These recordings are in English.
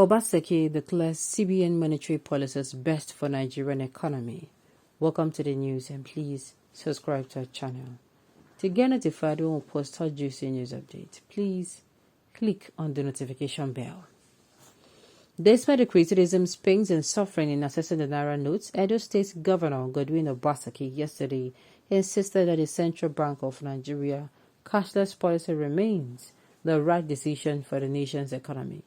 Obaseki declares CBN monetary policies best for Nigerian economy. Welcome to the news and please subscribe to our channel. To get notified when we post hot juicy news updates, please click on the notification bell. Despite the criticisms, pains and suffering in assessing the Naira notes, Edo State Governor Godwin Obaseki yesterday insisted that the Central Bank of Nigeria cashless policy remains the right decision for the nation's economy.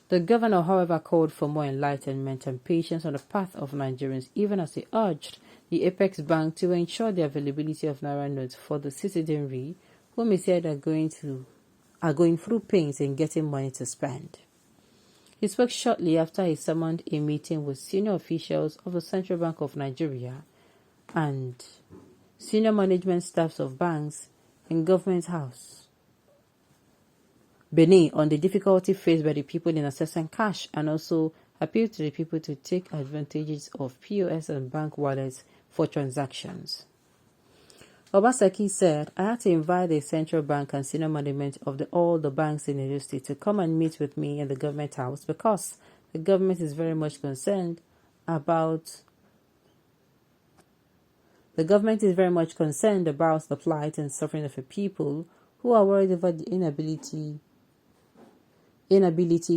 The governor, however, called for more enlightenment and patience on the path of Nigerians, even as he urged the Apex Bank to ensure the availability of Naira notes for the citizenry, whom he said are going through pains in getting money to spend. He spoke shortly after he summoned a meeting with senior officials of the Central Bank of Nigeria and senior management staffs of banks in Government House, Benin, on the difficulty faced by the people in accessing cash, and also appealed to the people to take advantages of POS and bank wallets for transactions. Obaseki said, "I had to invite the central bank and senior management of all the banks in the state to come and meet with me in the government house because the government is very much concerned about the plight and suffering of the people who are worried about the inability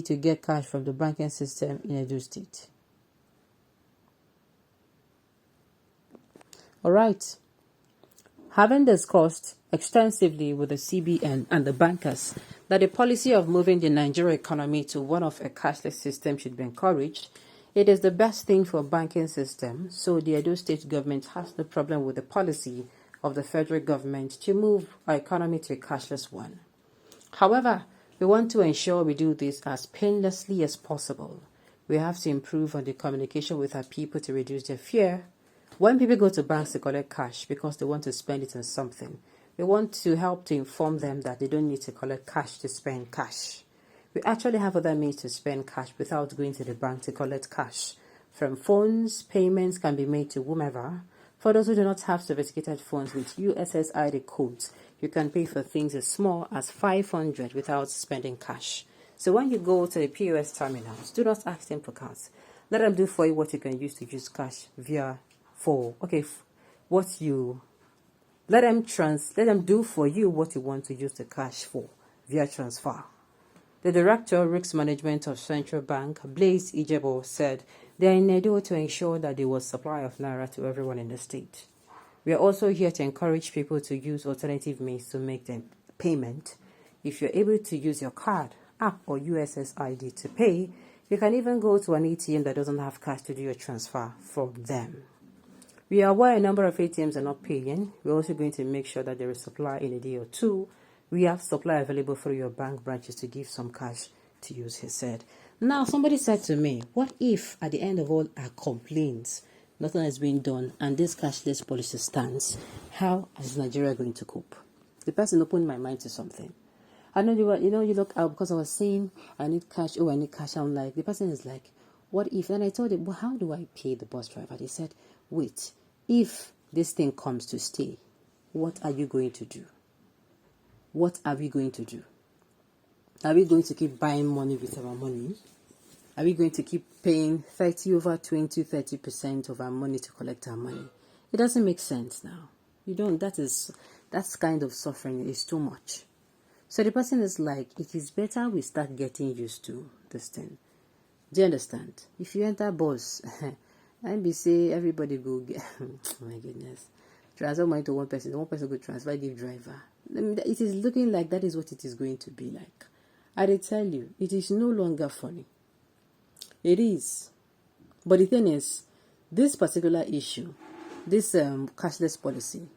to get cash from the banking system in Edo State." Alright. Having discussed extensively with the CBN and the bankers that the policy of moving the Nigerian economy to one of a cashless system should be encouraged, it is the best thing for banking system, so the Edo State government has no problem with the policy of the federal government to move our economy to a cashless one. However, we want to ensure we do this as painlessly as possible. We have to improve on the communication with our people to reduce their fear. When people go to banks to collect cash because they want to spend it on something, we want to help to inform them that they don't need to collect cash to spend cash. We actually have other means to spend cash without going to the bank to collect cash. From phones, payments can be made to whomever. For those who do not have sophisticated phones with USSID codes, you can pay for things as small as 500 without spending cash. So when you go to the POS terminals, do not ask them for cards. Let them do for you what you can use to use cash let them do for you what you want to use the cash for via transfer. The Director, Risk Management of Central Bank, Blaise Ijebo, said they are in Edo to ensure that there was supply of Naira to everyone in the state. We are also here to encourage people to use alternative means to make the payment. If you're able to use your card, app, or USSID to pay, you can even go to an ATM that doesn't have cash to do your transfer from them. We are aware a number of ATMs are not paying. We're also going to make sure that there is supply in a day or two. We have supply available through your bank branches to give some cash to use," he said. Now, somebody said to me, what if at the end of all our complaints, nothing has been done and this cashless policy stands? How is Nigeria going to cope? The person opened my mind to something. I know you look out because I was saying I need cash. Oh, I need cash. I'm like, the person is like, what if? And I told him, well, how do I pay the bus driver? They said, wait, if this thing comes to stay, what are you going to do? What are we going to do? Are we going to keep buying money with our money? Are we going to keep paying 30% of our money to collect our money? It doesn't make sense now. That's kind of suffering is too much. So the person is like, it is better we start getting used to this thing. Do you understand? If you enter bus, and be say everybody go get, oh my goodness, transfer money to one person go transfer give driver. It is looking like that is what it is going to be like. I tell you, it is no longer funny. It is. But the thing is, this particular issue, this cashless policy,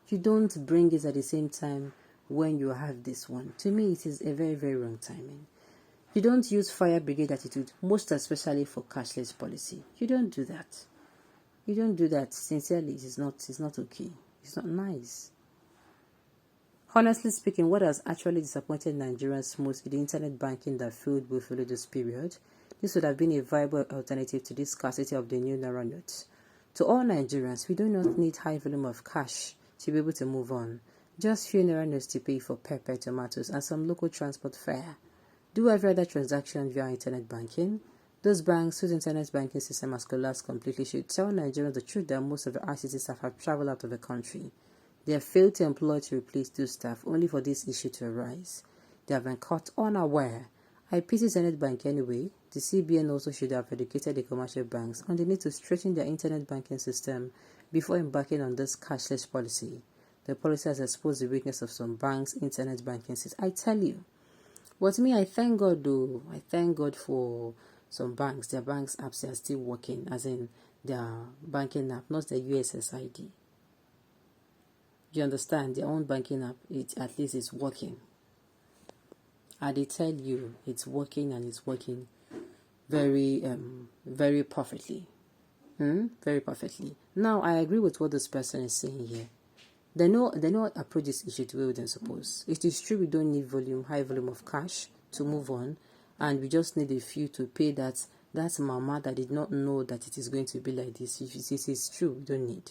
you don't bring it at the same time when you have this one. To me, it is a very, very wrong timing. You don't use fire brigade attitude, most especially for cashless policy. You don't do that. You don't do that. Sincerely, it's not okay. It's not nice. Honestly speaking, what has actually disappointed Nigerians most is the internet banking that failed willfully this period. This would have been a viable alternative to this scarcity of the new Naira notes. To all Nigerians, we do not need high volume of cash to be able to move on. Just few Naira notes to pay for pepper, tomatoes, and some local transport fare. do every other transaction via internet banking. Those banks whose internet banking system has collapsed completely should tell Nigerians the truth that most of the ICT staff have traveled out of the country. They have failed to employ to replace those staff only for this issue to arise. They have been caught unaware. I pity Zenith Bank anyway. The CBN also should have educated the commercial banks on the need to strengthen their internet banking system before embarking on this cashless policy. The policy has exposed the weakness of some banks' internet banking system. I tell you. But me, I thank God though. I thank God for some banks. Their banks apps are still working, as in their banking app, not the USSID. You understand? Their own banking app, it at least is working. And they tell you it's working, and it's working very very perfectly. Very perfectly. Now I agree with what this person is saying here. They know approach this issue the way they're supposed. It is true we don't need high volume of cash to move on, and we just need a few to pay that mama that did not know that it is going to be like this. If it is true, we don't need.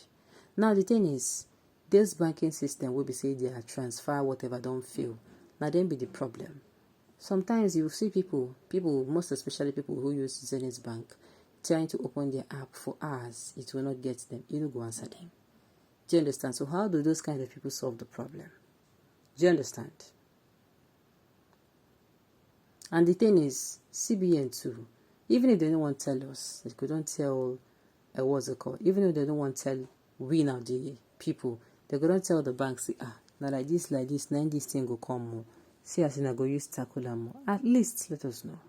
Now the thing is, this banking system will be say they are transfer whatever don't fail. Now then be the problem. Sometimes you see people, most especially people who use Zenith Bank, trying to open their app for hours. It will not get them. You don't go answer them. Do you understand? So how do those kind of people solve the problem? Do you understand? And the thing is, CBN too, even if they don't want to tell us, they couldn't tell, what's it called? Even if they don't want to tell we now, the people, they couldn't tell the banks, now like this, now this thing will come more. See as in I go use tackle more. At least let us know.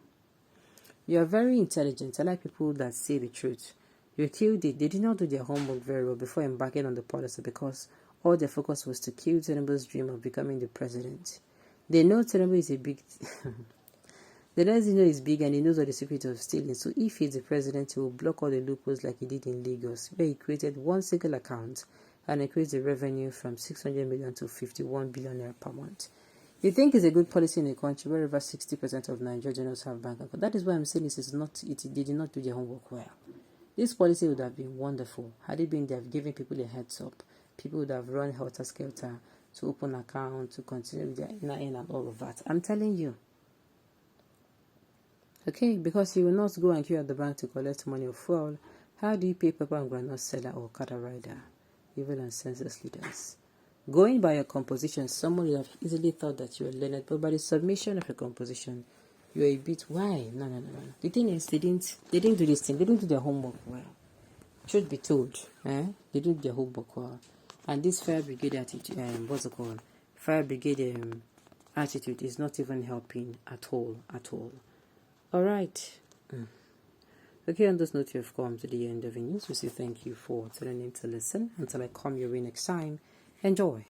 You are very intelligent. I like people that say the truth. They did not do their homework very well before embarking on the policy, because all their focus was to kill Tinubu's dream of becoming the president. They know Tinubu is a big... The next thing is big, and he knows all the secrets of stealing. So if he's the president, he will block all the loopholes like he did in Lagos, where he created one single account and increased the revenue from 600 million to 51 billion per month. You think it's a good policy in a country where over 60% of Nigerians have bank accounts? That is why I'm saying this is not. They did not do their homework well. This policy would have been wonderful had it been they have given people a heads up. People would have run helter skelter to open account, to continue with their NIN and all of that. I'm telling you. Okay, because you will not go and queue at the bank to collect money or fuel. How do you pay paper and granite seller or cattle rider? Even on census leaders. Going by your composition, someone would have easily thought that you were learned, but by the submission of your composition, you are a bit, why? No. The thing is, they didn't do this thing. They didn't do their homework well. Truth be told, they didn't do their homework well. And this fire brigade attitude, what's it called? Fire brigade attitude is not even helping at all. All right. Okay, on this note, you have come to the end of the news. We say thank you for tuning in to listen. Until I come your way next time, enjoy.